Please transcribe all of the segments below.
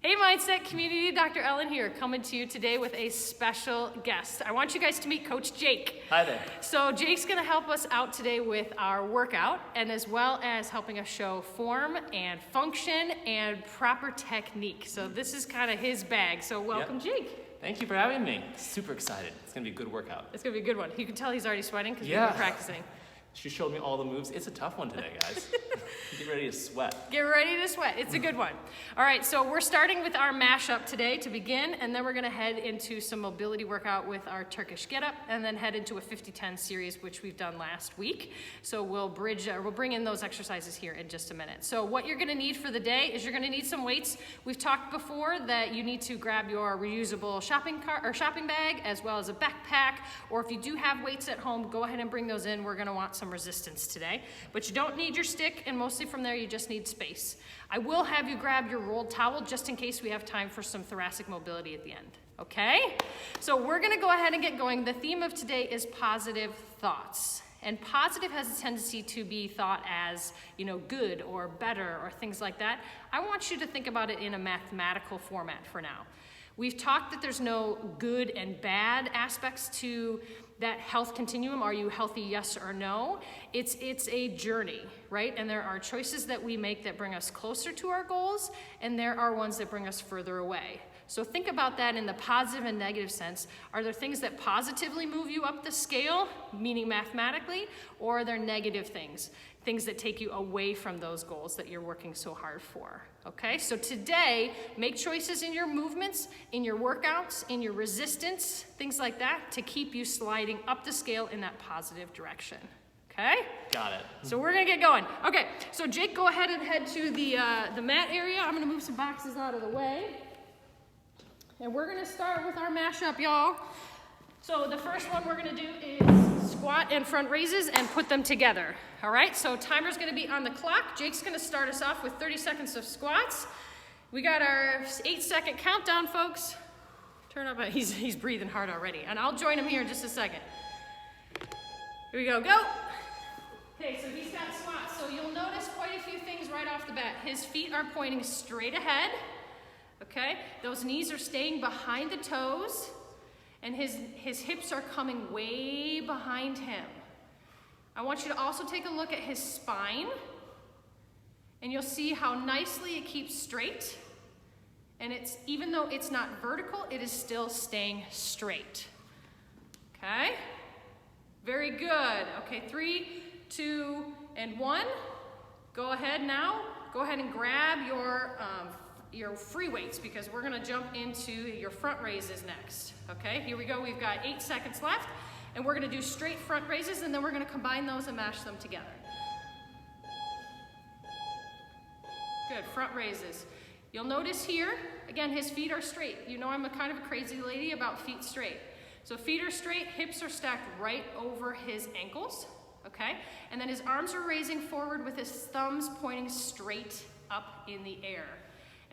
Hey Mindset community, Dr. Ellen here, coming to you today with a special guest. I want you guys to meet Coach Jake. Hi there. So Jake's gonna help us out today with our workout, and as well as helping us show form and function and proper technique. So this is kind of his bag, so welcome Jake. Thank you for having me. Super excited. It's gonna be a good workout. It's gonna be a good one. You can tell he's already sweating because we've been practicing. She showed me all the moves. It's a tough one today, guys. Get ready to sweat. Get ready to sweat. It's a good one. All right, so we're starting with our mashup today to begin, and then we're gonna head into some mobility workout with our Turkish get-up, and then head into a 50-10 series, which we've done last week. So we'll bring in those exercises here in just a minute. So what you're gonna need for the day is you're gonna need some weights. We've talked before that you need to grab your reusable shopping bag, as well as a backpack, or if you do have weights at home, go ahead and bring those in. We're gonna want some resistance today, but you don't need your stick, and mostly from there you just need space. I will have you grab your rolled towel just in case we have time for some thoracic mobility at the end, okay? So we're gonna go ahead and get going. The theme of today is positive thoughts, and positive has a tendency to be thought as, good or better or things like that. I want you to think about it in a mathematical format for now. We've talked that there's no good and bad aspects to that health continuum. Are you healthy, yes or no? It's a journey, right? And there are choices that we make that bring us closer to our goals, and there are ones that bring us further away. So think about that in the positive and negative sense. Are there things that positively move you up the scale, meaning mathematically, or are there negative things that take you away from those goals that you're working so hard for? Okay, so today, make choices in your movements, in your workouts, in your resistance, things like that, to keep you sliding up the scale in that positive direction. Okay? Got it. So we're gonna get going. Okay, so Jake, go ahead and head to the mat area. I'm gonna move some boxes out of the way. And we're gonna start with our mashup, y'all. So the first one we're gonna do is squat and front raises and put them together. All right, so timer's gonna be on the clock. Jake's gonna start us off with 30 seconds of squats. We got our 8-second countdown, folks. Turn up, he's breathing hard already. And I'll join him here in just a second. Here we go, go. Okay, so he's got squats. So you'll notice quite a few things right off the bat. His feet are pointing straight ahead, okay? Those knees are staying behind the toes, and his hips are coming way behind him. I want you to also take a look at his spine, and you'll see how nicely it keeps straight, and even though it's not vertical, it is still staying straight. Okay? Very good. Okay, 3, 2, and 1. Go ahead now. Go ahead and grab your free weights, because we're gonna jump into your front raises next. Okay, here we go. We've got 8 seconds left, and we're gonna do straight front raises, and then we're gonna combine those and mash them together. Good, front raises. You'll notice here, again, his feet are straight. You know I'm a kind of a crazy lady about feet straight. So feet are straight, hips are stacked right over his ankles, okay? And then his arms are raising forward with his thumbs pointing straight up in the air.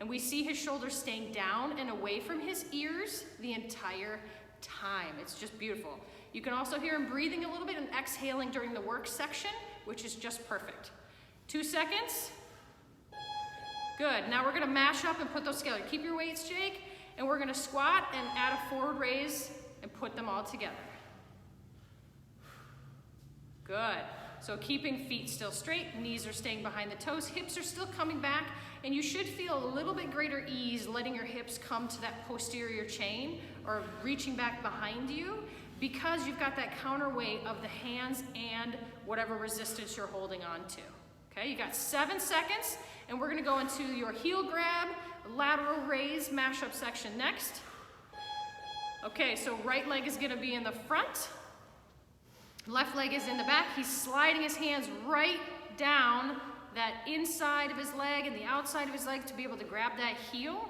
And we see his shoulders staying down and away from his ears the entire time. It's just beautiful. You can also hear him breathing a little bit and exhaling during the work section, which is just perfect. 2 seconds. Good. Now we're gonna mash up and put those together. Keep your weights, Jake, and we're gonna squat and add a forward raise and put them all together. Good. So keeping feet still straight, knees are staying behind the toes, hips are still coming back, and you should feel a little bit greater ease letting your hips come to that posterior chain or reaching back behind you, because you've got that counterweight of the hands and whatever resistance you're holding on to. Okay, you got 7 seconds, and we're gonna go into your heel grab, lateral raise, mashup section next. Okay, so right leg is gonna be in the front, left leg is in the back. He's sliding his hands right down that inside of his leg and the outside of his leg to be able to grab that heel.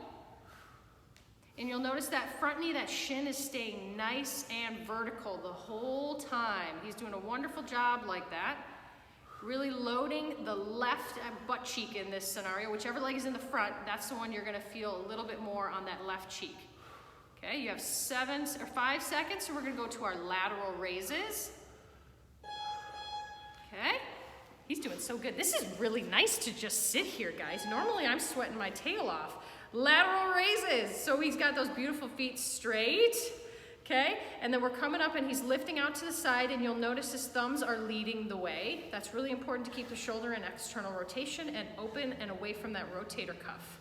And you'll notice that front knee, that shin is staying nice and vertical the whole time. He's doing a wonderful job like that. Really loading the left butt cheek in this scenario. Whichever leg is in the front, that's the one you're gonna feel a little bit more on that left cheek. Okay, you have 5 seconds, so we're gonna go to our lateral raises. Okay, he's doing so good. This is really nice to just sit here, guys. Normally I'm sweating my tail off. Lateral raises. So he's got those beautiful feet straight. Okay, and then we're coming up and he's lifting out to the side, and you'll notice his thumbs are leading the way. That's really important to keep the shoulder in external rotation and open and away from that rotator cuff.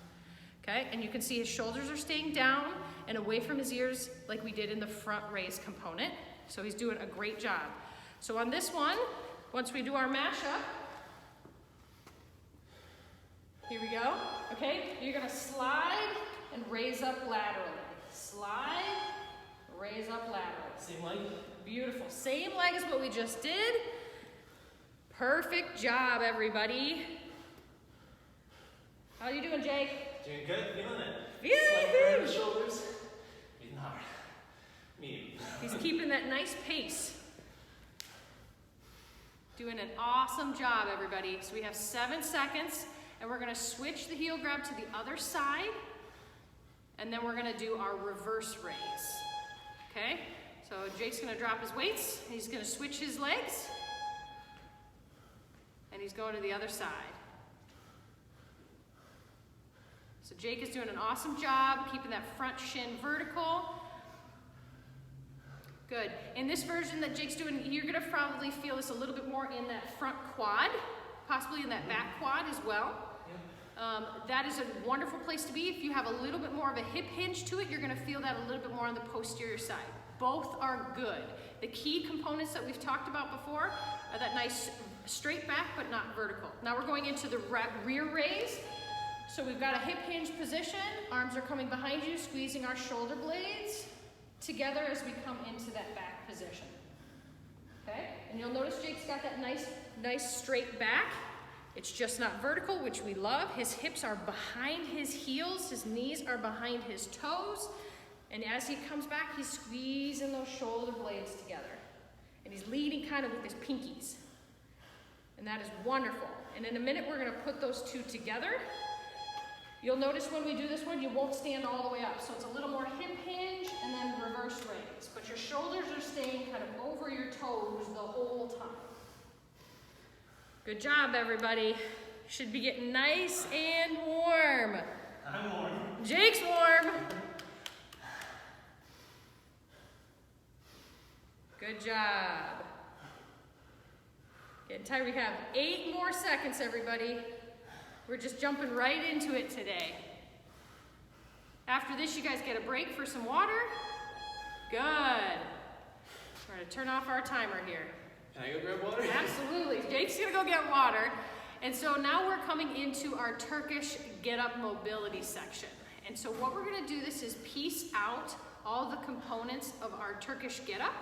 Okay, and you can see his shoulders are staying down and away from his ears like we did in the front raise component. So he's doing a great job. So on this one, once we do our mashup, here we go. Okay, you're gonna slide and raise up laterally. Slide, raise up laterally. Same leg? Beautiful. Same leg as what we just did. Perfect job, everybody. How you doing, Jake? Doing good, feeling it. Feeling Slide it. around the shoulders. Breathing hard. Medium. He's keeping that nice pace. Doing an awesome job, everybody. So we have 7 seconds, and we're gonna switch the heel grab to the other side, and then we're gonna do our reverse raise. Okay? So Jake's gonna drop his weights, and he's gonna switch his legs, and he's going to the other side. So Jake is doing an awesome job keeping that front shin vertical. Good. In this version that Jake's doing, you're gonna probably feel this a little bit more in that front quad, possibly in that back quad as well. That is a wonderful place to be. If you have a little bit more of a hip hinge to it, you're gonna feel that a little bit more on the posterior side. Both are good. The key components that we've talked about before are that nice straight back, but not vertical. Now we're going into the rear raise. So we've got a hip hinge position, arms are coming behind you, squeezing our shoulder blades together as we come into that back position. Okay, and you'll notice Jake's got that nice straight back. It's just not vertical, which we love. His hips are behind his heels, his knees are behind his toes, and as he comes back, he's squeezing those shoulder blades together. And he's leading kind of with his pinkies. And that is wonderful. And in a minute, we're gonna put those two together. You'll notice when we do this one, you won't stand all the way up. So it's a little more hip hinge and then reverse raise. But your shoulders are staying kind of over your toes the whole time. Good job, everybody. Should be getting nice and warm. I'm warm. Jake's warm. Good job. Getting tired. We have 8 more seconds, everybody. We're just jumping right into it today. After this, you guys get a break for some water. Good. We're gonna turn off our timer here. Can I go grab water? Absolutely. Jake's gonna go get water. And so now we're coming into our Turkish Get Up mobility section. And so what we're gonna do this is piece out all the components of our Turkish Get Up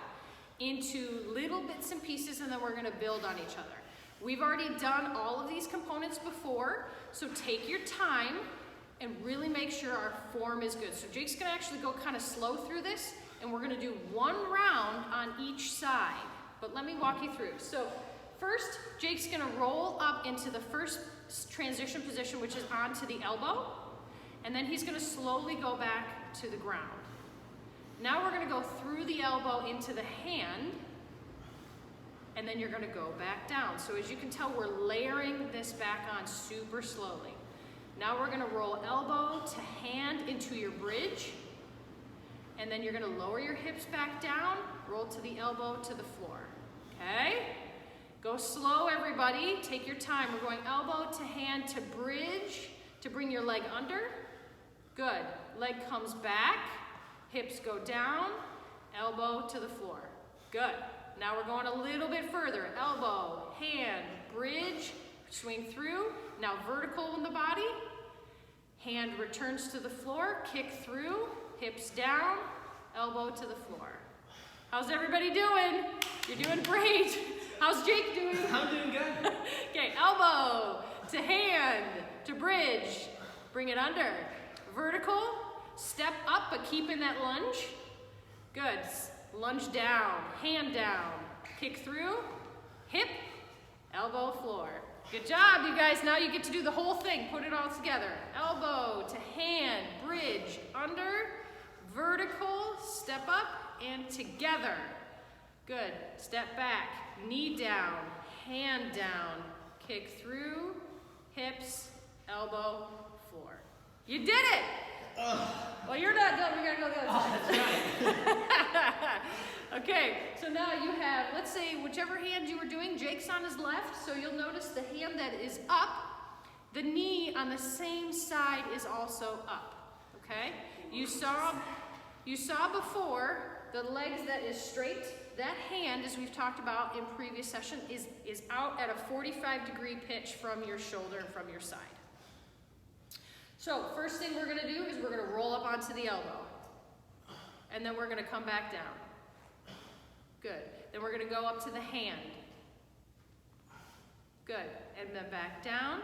into little bits and pieces, and then we're gonna build on each other. We've already done all of these components before, so take your time and really make sure our form is good. So Jake's gonna actually go kind of slow through this, and we're gonna do 1 round on each side. But let me walk you through. So first, Jake's gonna roll up into the first transition position, which is onto the elbow, and then he's gonna slowly go back to the ground. Now we're gonna go through the elbow into the hand, and then you're gonna go back down. So as you can tell, we're layering this back on super slowly. Now we're gonna roll elbow to hand into your bridge, and then you're gonna lower your hips back down, roll to the elbow to the floor, okay? Go slow, everybody, take your time. We're going elbow to hand to bridge to bring your leg under. Good, leg comes back, hips go down, elbow to the floor. Good. Now we're going a little bit further. Elbow, hand, bridge, swing through. Now vertical in the body. Hand returns to the floor, kick through, hips down, elbow to the floor. How's everybody doing? You're doing great. How's Jake doing? I'm doing good. Okay, elbow to hand to bridge. Bring it under. Vertical, step up but keep in that lunge. Good. Lunge down, hand down, kick through, hip, elbow, floor. Good job, you guys. Now you get to do the whole thing. Put it all together. Elbow to hand, bridge, under, vertical, step up, and together. Good. Step back, knee down, hand down, kick through, hips, elbow, floor. You did it! Well, you're not done. We gotta go the other side. That's right. Okay, so now you have, let's say, whichever hand you were doing, Jake's on his left, so you'll notice the hand that is up, the knee on the same side is also up, okay? You saw before the legs that is straight. That hand, as we've talked about in previous session, is out at a 45-degree pitch from your shoulder and from your side. So first thing we're gonna do is we're gonna roll up onto the elbow. And then we're gonna come back down. Good. Then we're gonna go up to the hand. Good. And then back down.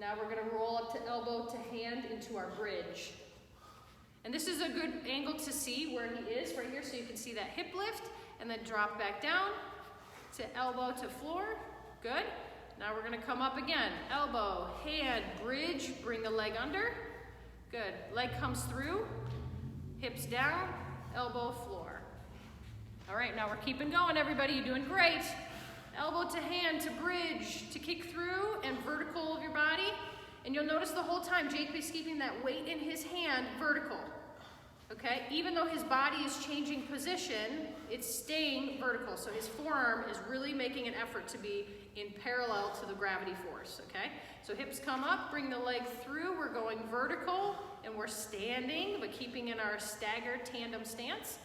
Now we're gonna roll up to elbow to hand into our bridge. And this is a good angle to see where he is right here, so you can see that hip lift, and then drop back down to elbow to floor. Good. Now we're gonna come up again. Elbow, hand, bridge, bring the leg under. Good. Leg comes through, hips down, elbow, floor. All right, now we're keeping going, everybody. You're doing great. Elbow to hand to bridge, to kick through, and vertical of your body. And you'll notice the whole time Jake is keeping that weight in his hand vertical. Okay, even though his body is changing position, it's staying vertical. So his forearm is really making an effort to be in parallel to the gravity force, okay? So hips come up, bring the leg through, we're going vertical, and we're standing, but keeping in our staggered tandem stance.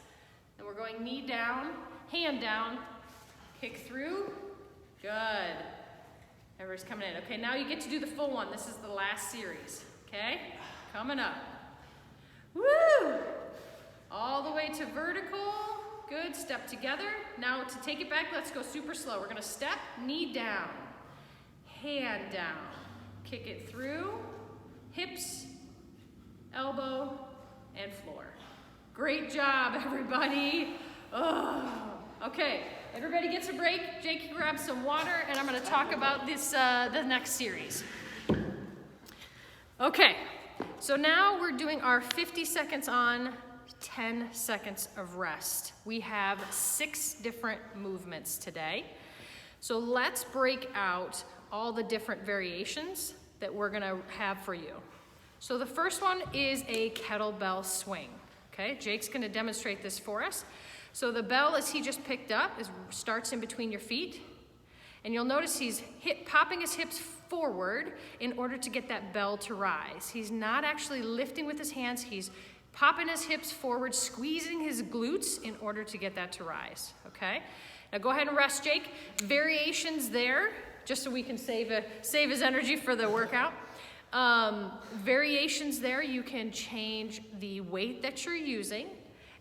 And we're going knee down, hand down, kick through, good. Everybody's coming in. Okay, now you get to do the full one. This is the last series, okay? Coming up. Woo! All the way to vertical. Good, step together. Now to take it back, let's go super slow. We're gonna step, knee down, hand down, kick it through, hips, elbow, and floor. Great job, everybody. Oh. Okay, everybody gets a break. Jake can grab some water, and I'm gonna talk about this, the next series. Okay, so now we're doing our 50 seconds on, 10 seconds of rest. We have 6 different movements today. So let's break out all the different variations that we're gonna have for you. So the first one is a kettlebell swing. Okay, Jake's gonna demonstrate this for us. So the bell, as he just picked up, starts in between your feet. And you'll notice he's popping his hips forward in order to get that bell to rise. He's not actually lifting with his hands. He's popping his hips forward, squeezing his glutes in order to get that to rise, okay? Now go ahead and rest, Jake. Variations there, just so we can save his energy for the workout. Variations there, you can change the weight that you're using,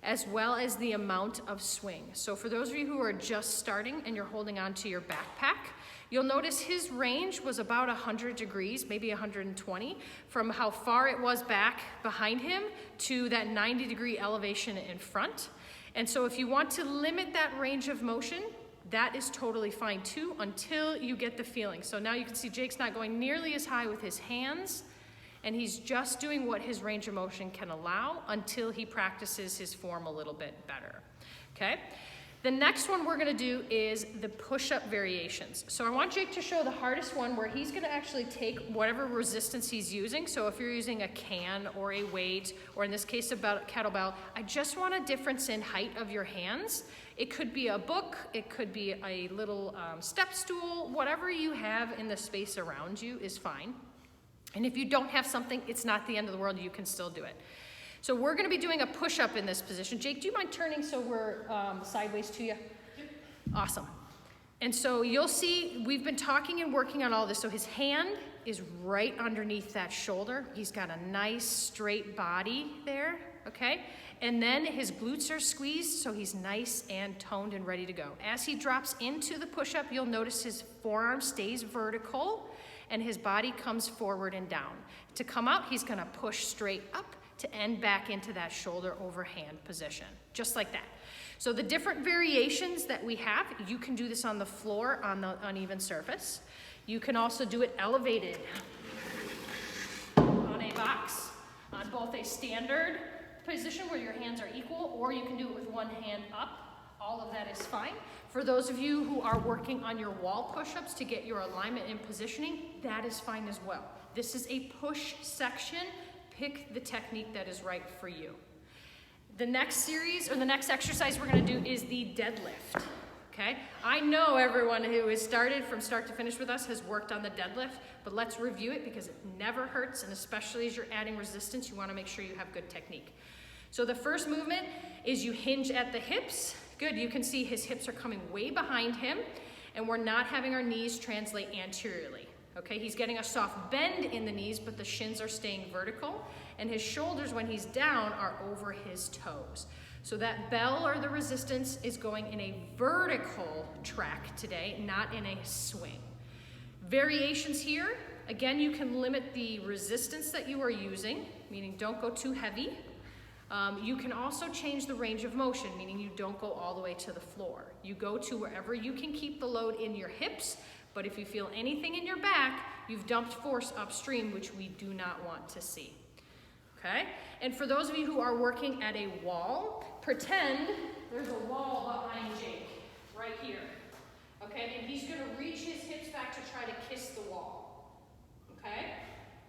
as well as the amount of swing. So for those of you who are just starting and you're holding on to your backpack, you'll notice his range was about 100 degrees, maybe 120, from how far it was back behind him to that 90-degree elevation in front. And so if you want to limit that range of motion, that is totally fine too, until you get the feeling. So now you can see Jake's not going nearly as high with his hands, and he's just doing what his range of motion can allow until he practices his form a little bit better, okay? The next one we're gonna do is the push-up variations. So I want Jake to show the hardest one, where he's gonna actually take whatever resistance he's using. So if you're using a can or a weight, or in this case a kettlebell, I just want a difference in height of your hands. It could be a book, it could be a little step stool, whatever you have in the space around you is fine. And if you don't have something, it's not the end of the world, you can still do it. So we're gonna be doing a push-up in this position. Jake, do you mind turning so we're sideways to you? Yep. Awesome. And so you'll see, we've been talking and working on all this. So his hand is right underneath that shoulder. He's got a nice straight body there, okay? And then his glutes are squeezed, so he's nice and toned and ready to go. As he drops into the push-up, you'll notice his forearm stays vertical, and his body comes forward and down. To come out, he's gonna push straight up to end back into that shoulder over hand position, just like that. So the different variations that we have, you can do this on the floor on the uneven surface. You can also do it elevated on a box, on both a standard position where your hands are equal, or you can do it with one hand up. All of that is fine. For those of you who are working on your wall push-ups to get your alignment and positioning, that is fine as well. This is a push section. Pick the technique that is right for you. The next series, or the next exercise we're gonna do is the deadlift, okay? I know everyone who has started from start to finish with us has worked on the deadlift, but let's review it because it never hurts, and especially as you're adding resistance, you wanna make sure you have good technique. So the first movement is you hinge at the hips. Good, you can see his hips are coming way behind him, and we're not having our knees translate anteriorly. Okay, he's getting a soft bend in the knees, but the shins are staying vertical, and his shoulders, when he's down, are over his toes. So that bell or the resistance is going in a vertical track today, not in a swing. Variations here, again, you can limit the resistance that you are using, meaning don't go too heavy. You can also change the range of motion, meaning you don't go all the way to the floor. You go to wherever you can keep the load in your hips, but if you feel anything in your back, you've dumped force upstream, which we do not want to see. Okay? And for those of you who are working at a wall, pretend there's a wall behind Jake, right here. Okay? And he's gonna reach his hips back to try to kiss the wall. Okay?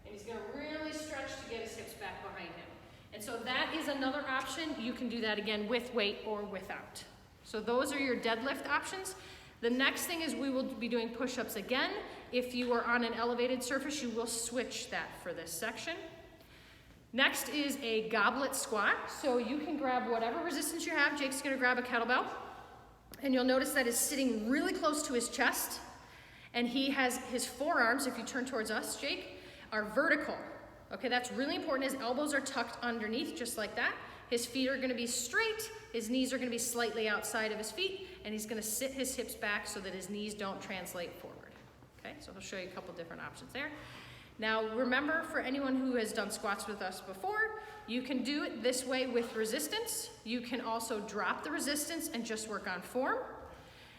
And he's gonna really stretch to get his hips back behind him. And so that is another option. You can do that again with weight or without. So those are your deadlift options. The next thing is we will be doing push-ups again. If you are on an elevated surface, you will switch that for this section. Next is a goblet squat. So you can grab whatever resistance you have. Jake's gonna grab a kettlebell. And you'll notice that it's sitting really close to his chest. And he has his forearms, if you turn towards us, Jake, are vertical. Okay, that's really important. His elbows are tucked underneath, just like that. His feet are gonna be straight. His knees are gonna be slightly outside of his feet, and he's gonna sit his hips back so that his knees don't translate forward. Okay, so I'll show you a couple different options there. Now, remember, for anyone who has done squats with us before, you can do it this way with resistance. You can also drop the resistance and just work on form.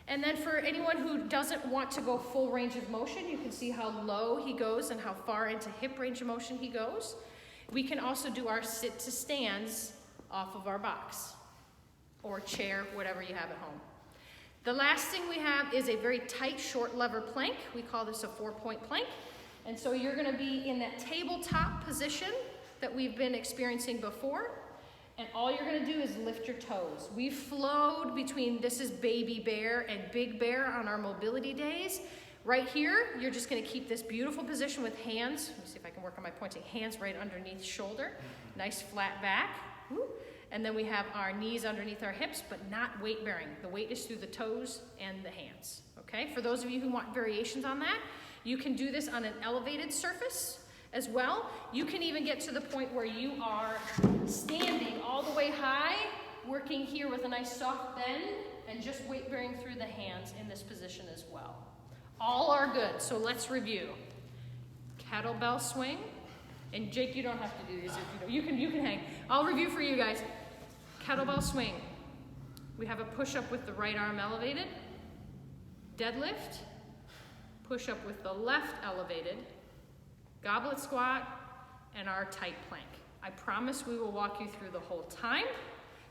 And then for anyone who doesn't want to go full range of motion, you can see how low he goes and how far into hip range of motion he goes. We can also do our sit to stands off of our box or chair, whatever you have at home. The last thing we have is a very tight short lever plank. We call this a 4-point plank. And so you're gonna be in that tabletop position that we've been experiencing before. And all you're gonna do is lift your toes. We've flowed between this is baby bear and big bear on our mobility days. Right here, you're just gonna keep this beautiful position with hands. Let me see if I can work on my pointing. Hands right underneath shoulder. Nice flat back. Woo. And then we have our knees underneath our hips, but not weight bearing. The weight is through the toes and the hands. Okay, for those of you who want variations on that, you can do this on an elevated surface as well. You can even get to the point where you are standing all the way high, working here with a nice soft bend, and just weight bearing through the hands in this position as well. All are good, so let's review. Kettlebell swing, and Jake, you don't have to do these if you don't. You can hang. I'll review for you guys. Kettlebell swing. We have a push-up with the right arm elevated. Deadlift. Push-up with the left elevated. Goblet squat, and our tight plank. I promise we will walk you through the whole time,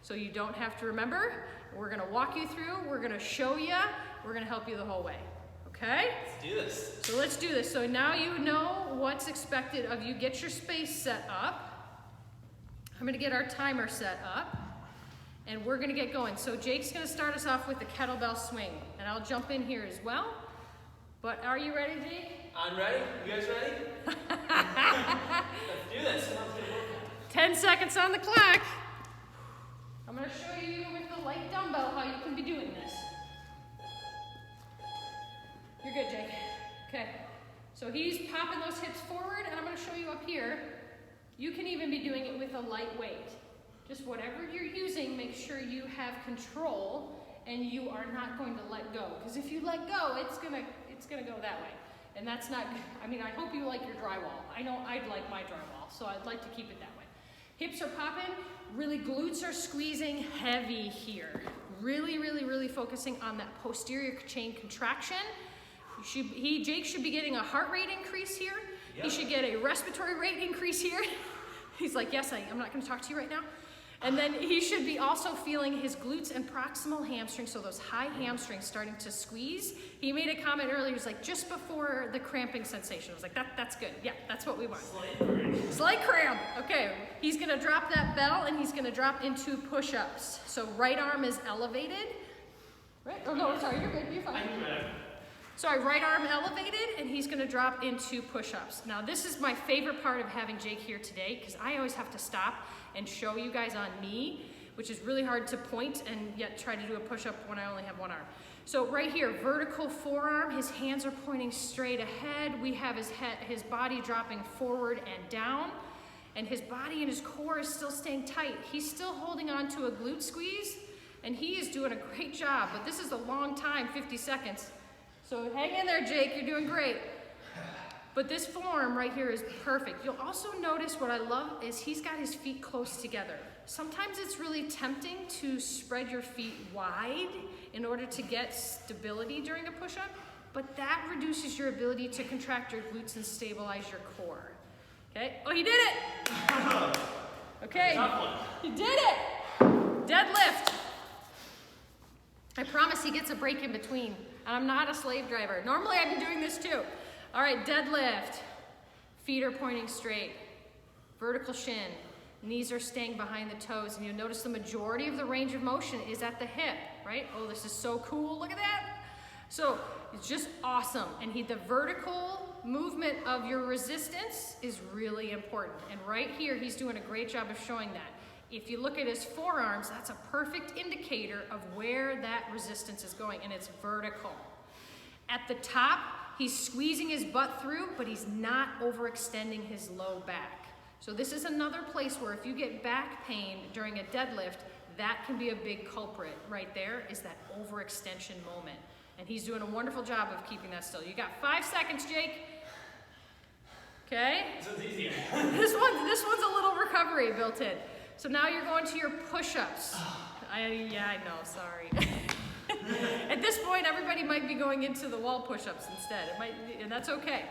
so you don't have to remember. We're gonna walk you through, we're gonna show you, we're gonna help you the whole way, okay? Let's do this. So let's do this. So now you know what's expected of you. Get your space set up. I'm gonna get our timer set up, and we're gonna get going. So Jake's gonna start us off with the kettlebell swing, and I'll jump in here as well. But are you ready, Jake? I'm ready. You guys ready? Let's do this. 10 seconds on the clock. I'm going to show you with the light dumbbell how you can be doing this. You're good, Jake. Okay. So he's popping those hips forward, and I'm going to show you up here. You can even be doing it with a light weight. Just whatever you're using, make sure you have control and you are not going to let go. Because if you let go, it's gonna go that way. And that's not, I mean, I hope you like your drywall. I know I'd like my drywall, so I'd like to keep it that way. Hips are popping, really glutes are squeezing heavy here. Really, really, really focusing on that posterior chain contraction. Jake should be getting a heart rate increase here. Yep. He should get a respiratory rate increase here. He's like, yes, I'm not gonna talk to you right now. And then he should be also feeling his glutes and proximal hamstrings, so those high hamstrings starting to squeeze. He made a comment earlier, he was like, just before the cramping sensation. I was like, that's good. Yeah, that's what we want. Slight cramp. Okay, he's gonna drop that bell and he's gonna drop into push-ups. So right arm is elevated. Right, oh no, sorry, you're good, you're fine. Sorry, right arm elevated, and he's gonna drop into push-ups. Now this is my favorite part of having Jake here today, because I always have to stop and show you guys on me, which is really hard to point and yet try to do a push-up when I only have one arm. So right here, vertical forearm, his hands are pointing straight ahead. We have his body dropping forward and down, and his body and his core is still staying tight. He's still holding on to a glute squeeze, and he is doing a great job, but this is a long time, 50 seconds. So hang in there, Jake, you're doing great. But this form right here is perfect. You'll also notice what I love is he's got his feet close together. Sometimes it's really tempting to spread your feet wide in order to get stability during a push-up, but that reduces your ability to contract your glutes and stabilize your core. Okay, oh, he did it! Okay, he did it! Deadlift. I promise he gets a break in between. And I'm not a slave driver. Normally I'd be doing this too. All right, deadlift. Feet are pointing straight. Vertical shin. Knees are staying behind the toes. And you'll notice the majority of the range of motion is at the hip, right? Oh, this is so cool, look at that. So it's just awesome. And the vertical movement of your resistance is really important. And right here, he's doing a great job of showing that. If you look at his forearms, that's a perfect indicator of where that resistance is going, and it's vertical. At the top, he's squeezing his butt through, but he's not overextending his low back. So this is another place where if you get back pain during a deadlift, that can be a big culprit right there, is that overextension moment. And he's doing a wonderful job of keeping that still. You got 5 seconds, Jake. Okay? This one's easier. This one's a little recovery built in. So now you're going to your push-ups. Yeah, I know, sorry. At this point, everybody might be going into the wall push-ups instead. And that's okay.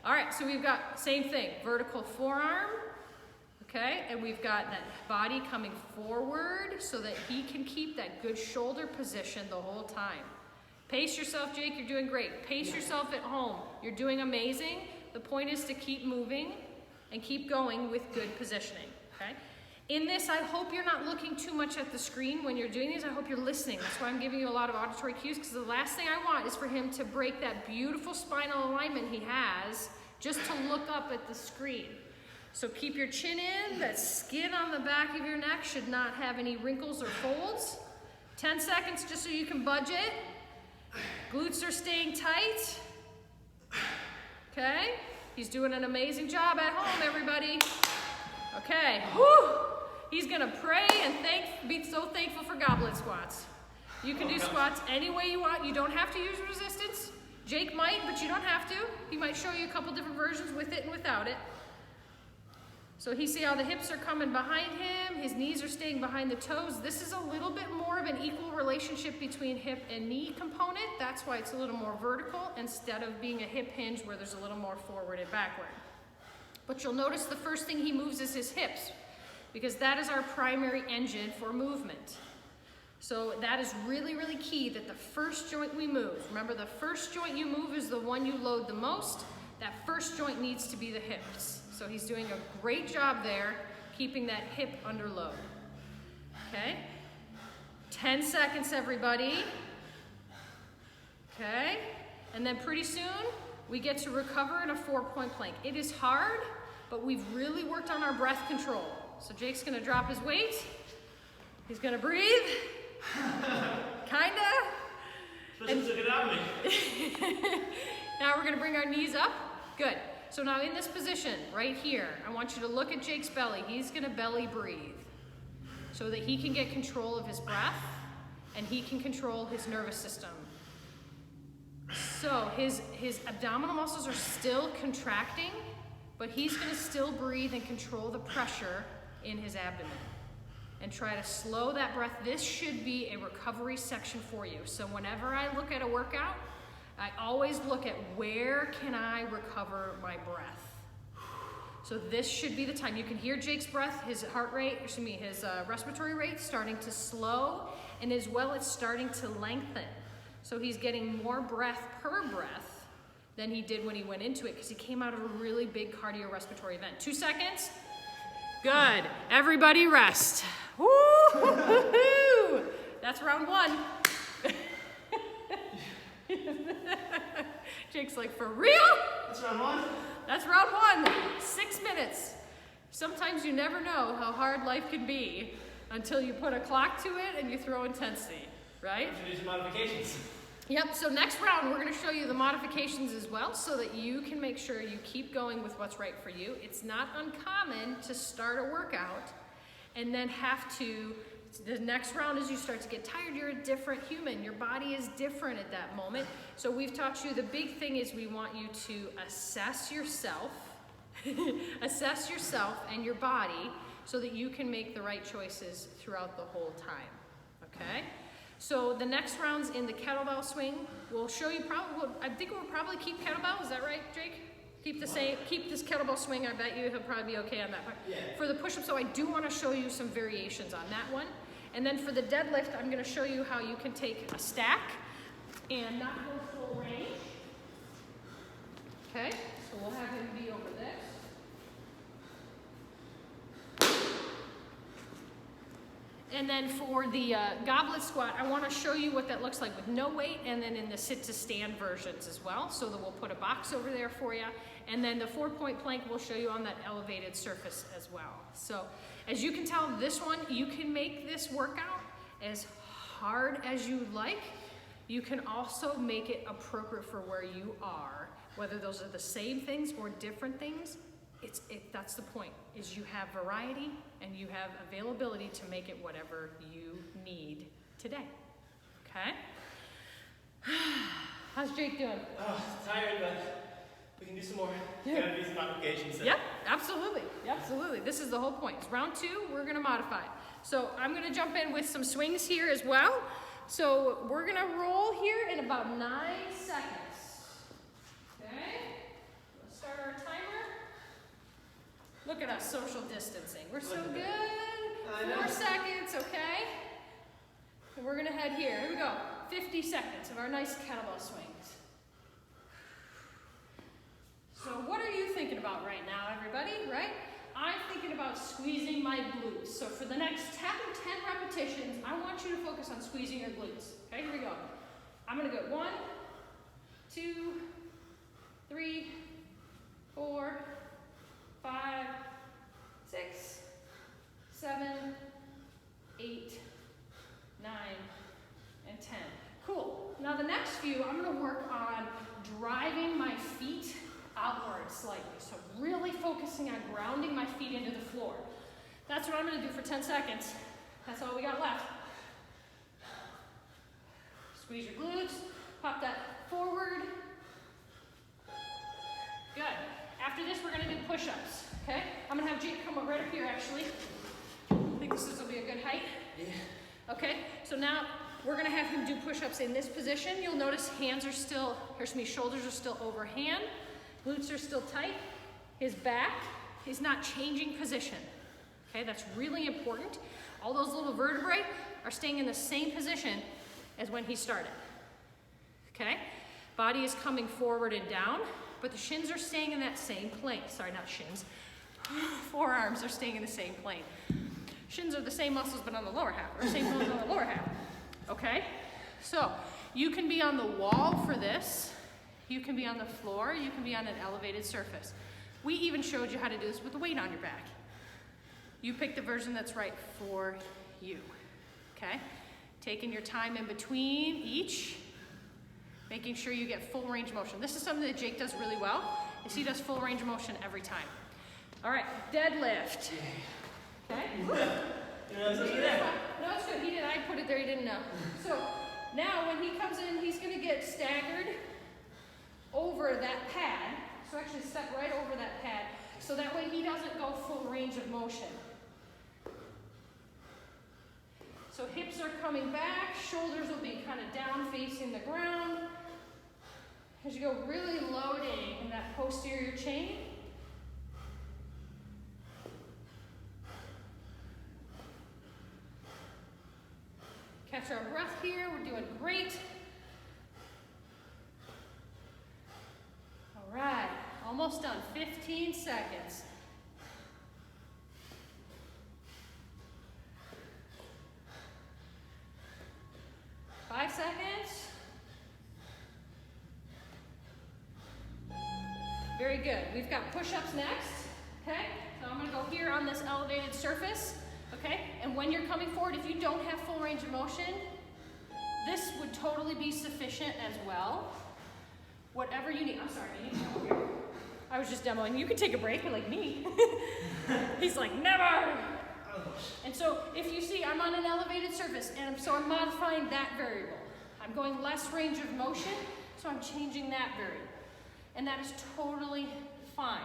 All right, so we've got same thing, vertical forearm, okay? And we've got that body coming forward so that he can keep that good shoulder position the whole time. Pace yourself, Jake, you're doing great. Pace yourself at home. You're doing amazing. The point is to keep moving and keep going with good positioning, okay? In this, I hope you're not looking too much at the screen when you're doing these. I hope you're listening. That's why I'm giving you a lot of auditory cues, because the last thing I want is for him to break that beautiful spinal alignment he has just to look up at the screen. So keep your chin in. That skin on the back of your neck should not have any wrinkles or folds. 10 seconds just so you can budget. Glutes are staying tight. Okay? He's doing an amazing job at home, everybody. Okay. Whew. He's gonna pray and be so thankful for goblet squats. You can do squats any way you want. You don't have to use resistance. Jake might, but you don't have to. He might show you a couple different versions with it and without it. So he see how the hips are coming behind him, his knees are staying behind the toes. This is a little bit more of an equal relationship between hip and knee component. That's why it's a little more vertical instead of being a hip hinge where there's a little more forward and backward. But you'll notice the first thing he moves is his hips, because that is our primary engine for movement. So that is really, really key, that the first joint we move, remember the first joint you move is the one you load the most. That first joint needs to be the hips. So he's doing a great job there, keeping that hip under load. Okay? 10 seconds, everybody. Okay? And then pretty soon, we get to recover in a 4-point plank. It is hard, but we've really worked on our breath control. So Jake's gonna drop his weight. He's gonna breathe. Kinda. Supposed to get out of me. Now we're gonna bring our knees up. Good. So now in this position, right here, I want you to look at Jake's belly. He's gonna belly breathe so that he can get control of his breath and he can control his nervous system. So his abdominal muscles are still contracting, but he's gonna still breathe and control the pressure in his abdomen. And try to slow that breath. This should be a recovery section for you. So whenever I look at a workout, I always look at where can I recover my breath. So this should be the time. You can hear Jake's breath, his heart rate, his respiratory rate starting to slow, and as well it's starting to lengthen. So he's getting more breath per breath than he did when he went into it because he came out of a really big cardiorespiratory event. 2 seconds. Good. Everybody rest. Woo! That's round 1. Jake's like, for real? That's round 1. That's round 1. 6 minutes. Sometimes you never know how hard life can be until you put a clock to it and you throw intensity, right? Introduce modifications. Yep, so next round we're going to show you the modifications as well so that you can make sure you keep going with what's right for you. It's not uncommon to start a workout and then have to, the next round as you start to get tired, you're a different human. Your body is different at that moment. So we've taught you the big thing is we want you to assess yourself, assess yourself and your body so that you can make the right choices throughout the whole time, okay? So the next round's in the kettlebell swing. We'll show you I think we'll probably keep kettlebell, is that right, Jake? Keep the same, keep this kettlebell swing, I bet you he'll probably be okay on that part. Yeah. For the push-up, so I do want to show you some variations on that one. And then for the deadlift, I'm going to show you how you can take a stack and not go full range. Okay, so we'll have him be over this. And then for the goblet squat, I want to show you what that looks like with no weight and then in the sit to stand versions as well. So that we'll put a box over there for you. And then the 4-point plank we'll show you on that elevated surface as well. So as you can tell, this one, you can make this workout as hard as you like. You can also make it appropriate for where you are, whether those are the same things or different things. That's the point, is you have variety and you have availability to make it whatever you need today, okay? How's Jake doing? Oh, tired, but we can do some more. Yeah. Gotta do some modifications. Yep, absolutely, absolutely. This is the whole point. It's round 2, we're gonna modify. So I'm gonna jump in with some swings here as well. So we're gonna roll here in about 9 seconds, okay? Let's start our timer. Look at us social distancing. We're so good. 4 seconds, okay? And we're gonna head here. Here we go. 50 seconds of our nice kettlebell swings. So what are you thinking about right now, everybody, right? I'm thinking about squeezing my glutes. So for the next 10 repetitions, I want you to focus on squeezing your glutes. Okay, here we go. I'm gonna go 1, 2, 3, 4, 5, 6, 7, 8, 9, and 10. Cool. Now the next few, I'm going to work on driving my feet outward slightly. So really focusing on grounding my feet into the floor. That's what I'm going to do for 10 seconds. That's all we got left. Squeeze your glutes. Pop that forward. Good. After this, we're gonna do push-ups, okay? I'm gonna have Jake come up right up here, actually. I think this will be a good height. Yeah. Okay, so now we're gonna have him do push-ups in this position. You'll notice hands are still, shoulders are still overhand. Glutes are still tight. His back is not changing position. Okay, that's really important. All those little vertebrae are staying in the same position as when he started. Okay, body is coming forward and down. But the shins are staying in that same plane. Sorry, not shins. Forearms are staying in the same plane. Shins are the same muscles, but on the lower half, or same bones on the lower half. Okay? So, you can be on the wall for this. You can be on the floor. You can be on an elevated surface. We even showed you how to do this with the weight on your back. You pick the version that's right for you. Okay? Taking your time in between each. Making sure you get full range of motion. This is something that Jake does really well, is he does full range of motion every time. All right, deadlift. Okay? You know, that's No, it's good. He didn't. I put it there. He didn't know. So now when he comes in, he's going to get staggered over that pad. So actually step right over that pad. So that way he doesn't go full range of motion. So hips are coming back. Shoulders will be kind of down facing the ground. As you go really loading in that posterior chain. catch our breath here. We're doing great. All right, almost done. 15 seconds. Five seconds. Very good. We've got push-ups next, okay? So I'm gonna go here on this elevated surface, okay? And when you're coming forward, if you don't have full range of motion, this would totally be sufficient as well. Whatever you need. I'm sorry, I need to come over here. I was just demoing. You can take a break like me. He's like, never! And so if you see, I'm on an elevated surface, and so I'm modifying that variable. I'm going less range of motion, so I'm changing that variable. And that is totally fine,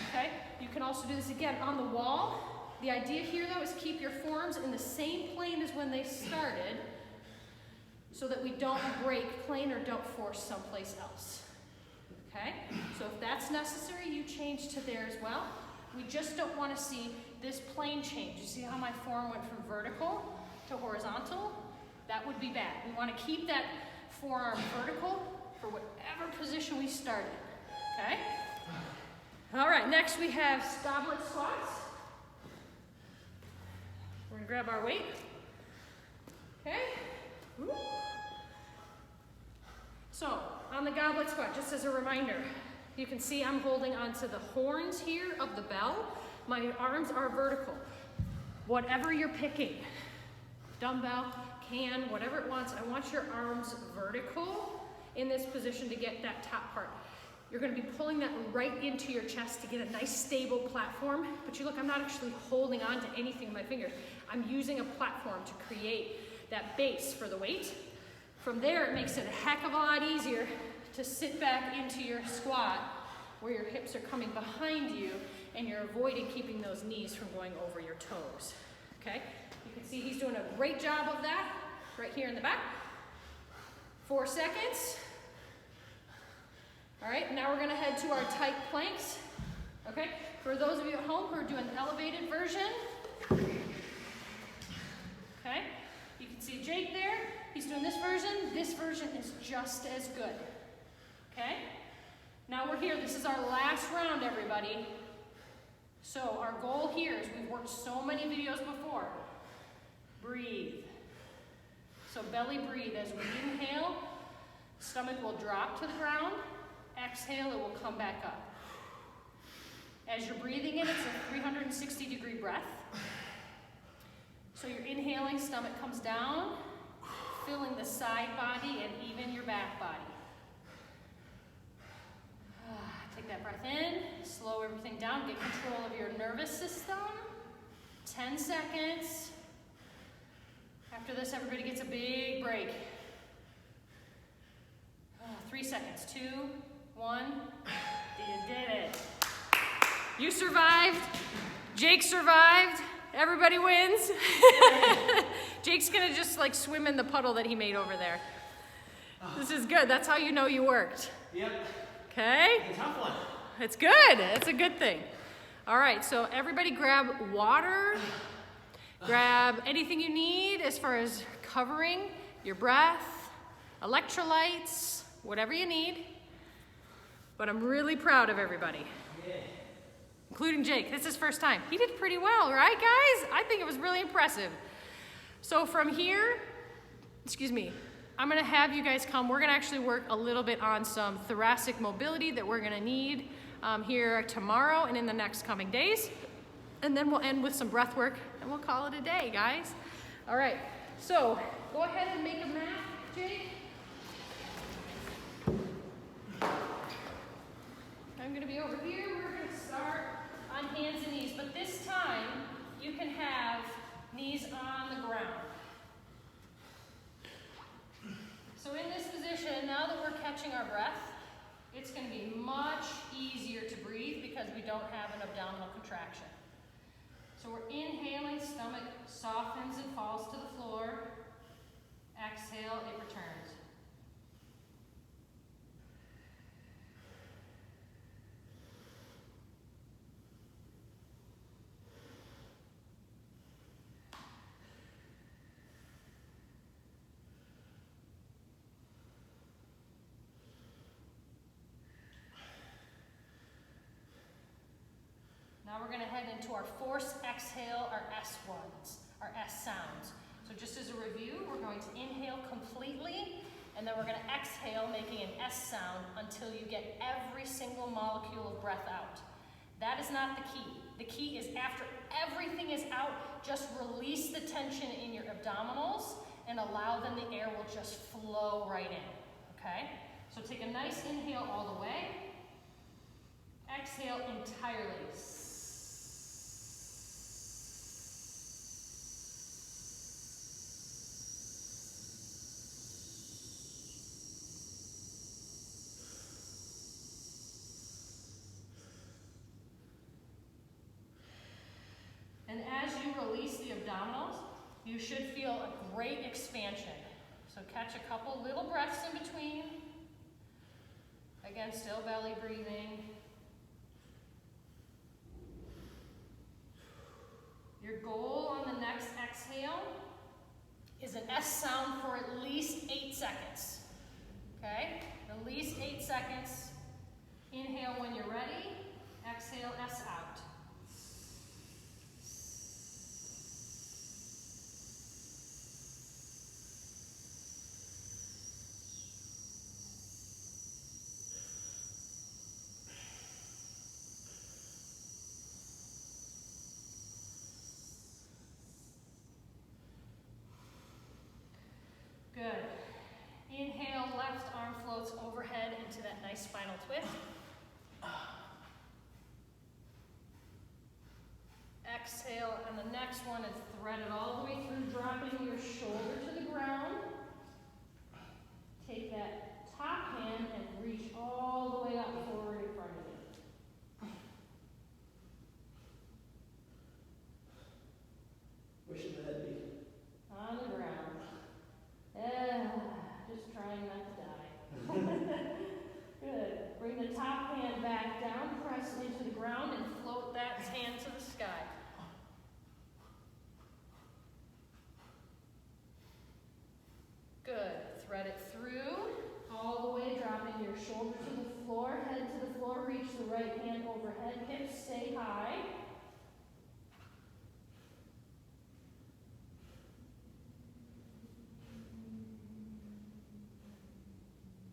okay? You can also do this again on the wall. The idea here though is keep your forearms in the same plane as when they started so that we don't break plane or don't force someplace else, okay? So if that's necessary, you change to there as well. We just don't want to see this plane change. You see how my forearm went from vertical to horizontal? That would be bad. We want to keep that forearm vertical for whatever position we started, okay? All right, next we have goblet squats. We're gonna grab our weight, okay? Woo. So, on the goblet squat, just as a reminder, you can see I'm holding onto the horns here of the bell. My arms are vertical. Whatever you're picking, dumbbell, can, whatever it wants, I want your arms vertical in this position to get that top part. You're gonna be pulling that right into your chest to get a nice stable platform. But you look, I'm not actually holding on to anything with my fingers. I'm using a platform to create that base for the weight. From there, it makes it a heck of a lot easier to sit back into your squat where your hips are coming behind you and you're avoiding keeping those knees from going over your toes, okay? You can see he's doing a great job of that right here in the back. 4 seconds. All right, now we're gonna head to our tight planks, okay? For those of you at home who are doing the elevated version, okay? You can see Jake there, he's doing this version. This version is just as good, okay? Now we're here, this is our last round, everybody. So our goal here is we've worked so many videos before. Breathe. So belly breathe. As we inhale, stomach will drop to the ground. Exhale, it will come back up. As you're breathing in, it's a 360-degree breath. So you're inhaling, stomach comes down, filling the side body and even your back body. Take that breath in, slow everything down, get control of your nervous system. 10 seconds. After this, everybody gets a big break. 3 seconds, 2, 1. You did it. You survived. Jake survived. Everybody wins. Jake's gonna just like swim in the puddle that he made over there. This is good. That's how you know you worked. Yep. Okay? It's a tough one. It's good. It's a good thing. All right, so everybody grab water. Grab anything you need as far as covering your breath, electrolytes, whatever you need. But I'm really proud of everybody, including Jake. This is his first time. He did pretty well, right, guys? I think it was really impressive. So from here, I'm gonna have you guys come. We're gonna actually work a little bit on some thoracic mobility that we're gonna need here tomorrow and in the next coming days. And then we'll end with some breath work and we'll call it a day, guys. All right, so go ahead and make a mat, Jake. I'm gonna be over here. We're gonna start on hands and knees, but this time you can have knees on the ground. So in this position, now that we're catching our breath, it's gonna be much easier to breathe because we don't have an abdominal contraction. So we're inhaling, stomach softens and falls to the floor. Exhale, it returns. Now we're gonna head into our force exhale, our S1s, our S sounds. So just as a review, we're going to inhale completely, and then we're gonna exhale, making an S sound until you get every single molecule of breath out. That is not the key. The key is after everything is out, just release the tension in your abdominals and allow them, the air will just flow right in, okay? So take a nice inhale all the way. Exhale entirely. And as you release the abdominals, you should feel a great expansion. So catch a couple little breaths in between. Again, still belly breathing. Your goal on the next exhale is an S sound for at least 8 seconds. Okay? At least 8 seconds. Inhale when you're ready. Exhale, S out. Good. Inhale, left arm floats overhead into that nice spinal twist. Exhale, and the next one is thread it all the way through, dropping your shoulder to the ground. Take that top hand and reach all the way up forward in front of you. Where should the head be? On the ground. Just trying not to die. Good. Bring the top hand back down, press into the ground, and float that hand to the sky. Good. Thread it through, all the way, dropping your shoulder to the floor, head to the floor, reach the right hand overhead, hips stay high.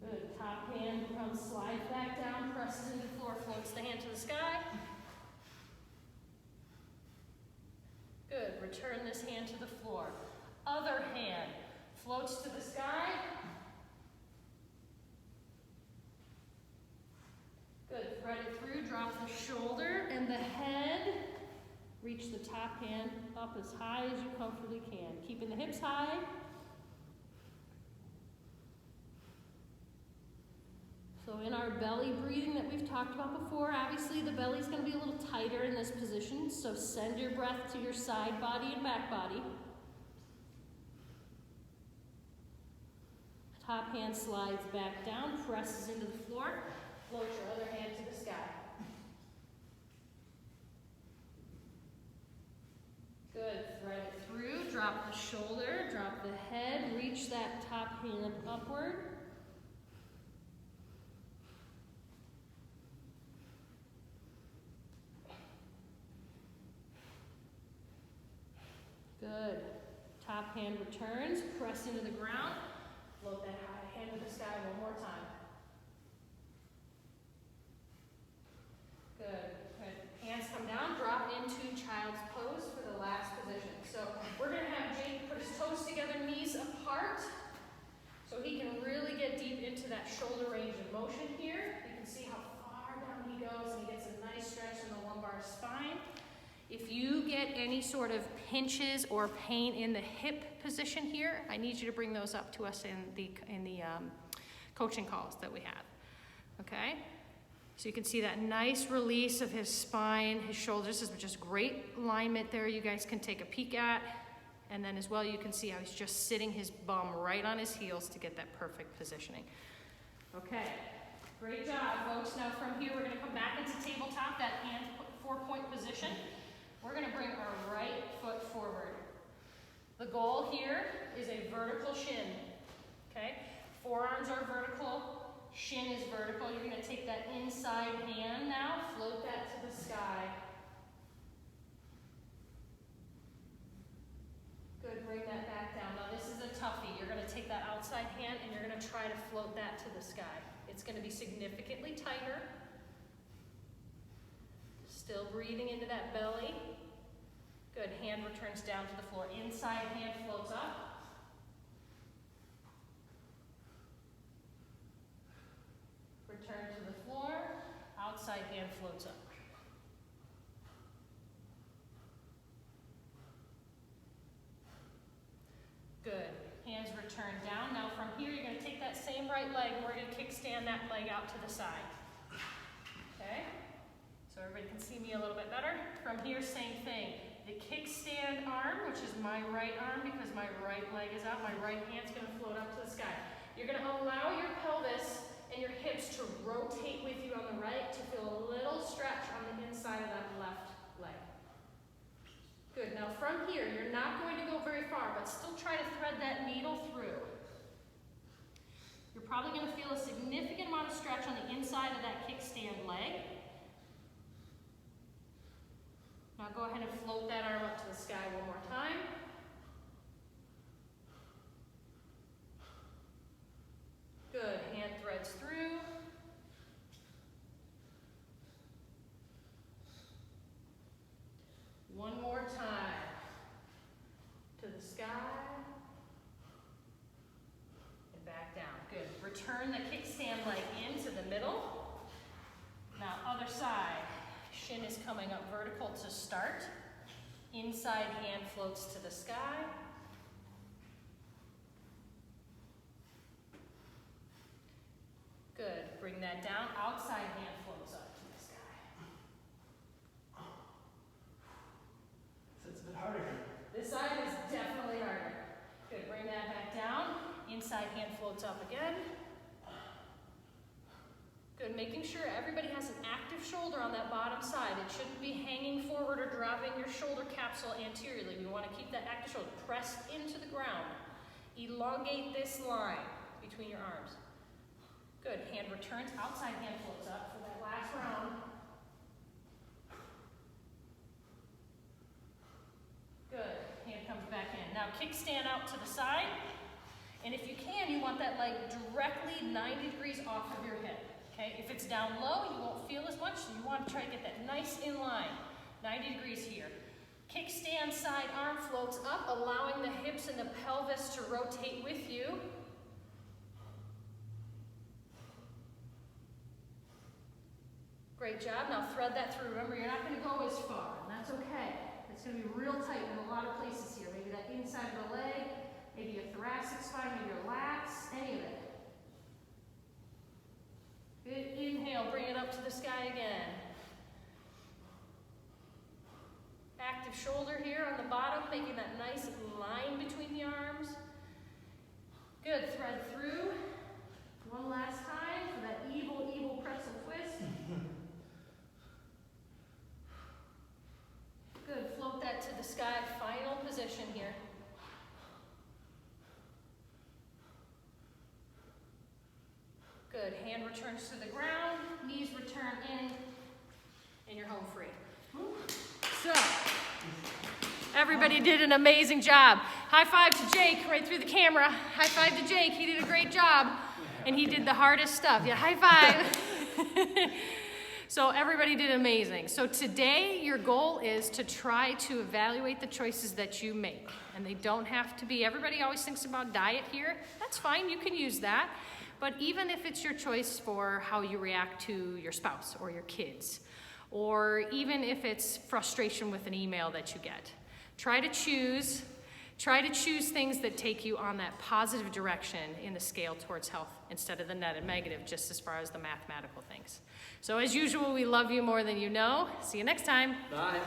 Good. Top hand comes, slides back down, presses into the floor, floats the hand to the sky. Good. Return this hand to the floor. Other hand floats to the sky. Good. Thread it through, drop the shoulder and the head. Reach the top hand up as high as you comfortably can. Keeping the hips high. So in our belly breathing that we've talked about before, obviously the belly's going to be a little tighter in this position, so send your breath to your side body and back body. Top hand slides back down, presses into the floor, float your other hand to the sky. Good, thread it through, drop the shoulder, drop the head, reach that top hand upward. Good. Top hand returns, press into the ground, float that high hand to the sky one more time. Good. Good. Hands come down, drop into child's pose for the last position. So we're going to have Jake put his toes together, knees apart, so he can really get deep into that shoulder range of motion here. You can see how far down he goes, and he gets a nice stretch in the lumbar spine. If you get any sort of pinches or pain in the hip position here, I need you to bring those up to us in the coaching calls that we have, okay? So you can see that nice release of his spine, his shoulders. This is just great alignment there you guys can take a peek at. And then as well, you can see how he's just sitting his bum right on his heels to get that perfect positioning. Okay, great job, folks. Now from here, we're gonna come back into tabletop, that hand 4-point position. We're going to bring our right foot forward. The goal here is a vertical shin, okay? Forearms are vertical, shin is vertical. You're going to take that inside hand now, float that to the sky. gonna try to float that to the sky. It's gonna be significantly tighter. Still breathing into that belly. Good, hand returns down to the floor. Inside hand floats up. Return to the floor. Outside hand floats up. Good. Hands return down. Now from here, you're going to take that same right leg and we're going to kickstand that leg out to the side. Okay? So everybody can see me a little bit better. From here, same thing. The kickstand arm, which is my right arm because my right leg is out, my right hand's going to float up to the sky. You're going to allow your pelvis and your hips to rotate with you on the right to feel a little stretch on the inside of that left leg. Good. Now from here, you're not going to go very far, but still try to thread that needle through. You're probably going to feel a significant amount of stretch on the inside of that kickstand leg. Now go ahead and float that arm up to the sky one more time. Good. Hand threads through. One more time. To the sky. And back down. Good. Return the kickstand leg into the middle. Now other side. Shin is coming up vertical to start. Inside hand floats to the sky. Good. Bring that down. Outside hand floats up to the sky. So it's a bit harder. This side is definitely harder. Good. Bring that back down. Inside hand floats up again. Good. Making sure everybody has an active shoulder on that bottom side. It shouldn't be hanging forward or dropping your shoulder capsule anteriorly. We want to keep that active shoulder pressed into the ground. Elongate this line between your arms. Good. Hand returns. Outside hand floats up for that last round. Good. Hand comes back in. Now kickstand out to the side. And if you can, you want that leg directly 90 degrees off of your hip. Okay? If it's down low, you won't feel as much. So you want to try to get that nice in line. 90 degrees here. Kickstand side arm floats up, allowing the hips and the pelvis to rotate with you. Great job. Now thread that through. Remember, you're not going to go as far, and that's okay. It's going to be real tight in a lot of places here. Maybe that inside of the leg, maybe your thoracic spine, maybe your lats, any of it. Good. Inhale, bring it up to the sky again. Active shoulder here on the bottom, making that nice line between the arms. Good. Thread through. One last time for that evil pretzel twist. Good. Float that to the sky. Final position here. Good. Hand returns to the ground. Knees return in. And you're home free. So, everybody did an amazing job. High five to Jake right through the camera. High five to Jake. He did a great job. And he did the hardest stuff. Yeah, high five. So everybody did amazing. So today, your goal is to try to evaluate the choices that you make. And they don't have to be, everybody always thinks about diet here. That's fine, you can use that. But even if it's your choice for how you react to your spouse or your kids, or even if it's frustration with an email that you get, try to choose things that take you on that positive direction in the scale towards health instead of the net and negative, just as far as the mathematical things. So as usual, we love you more than you know. See you next time. Bye.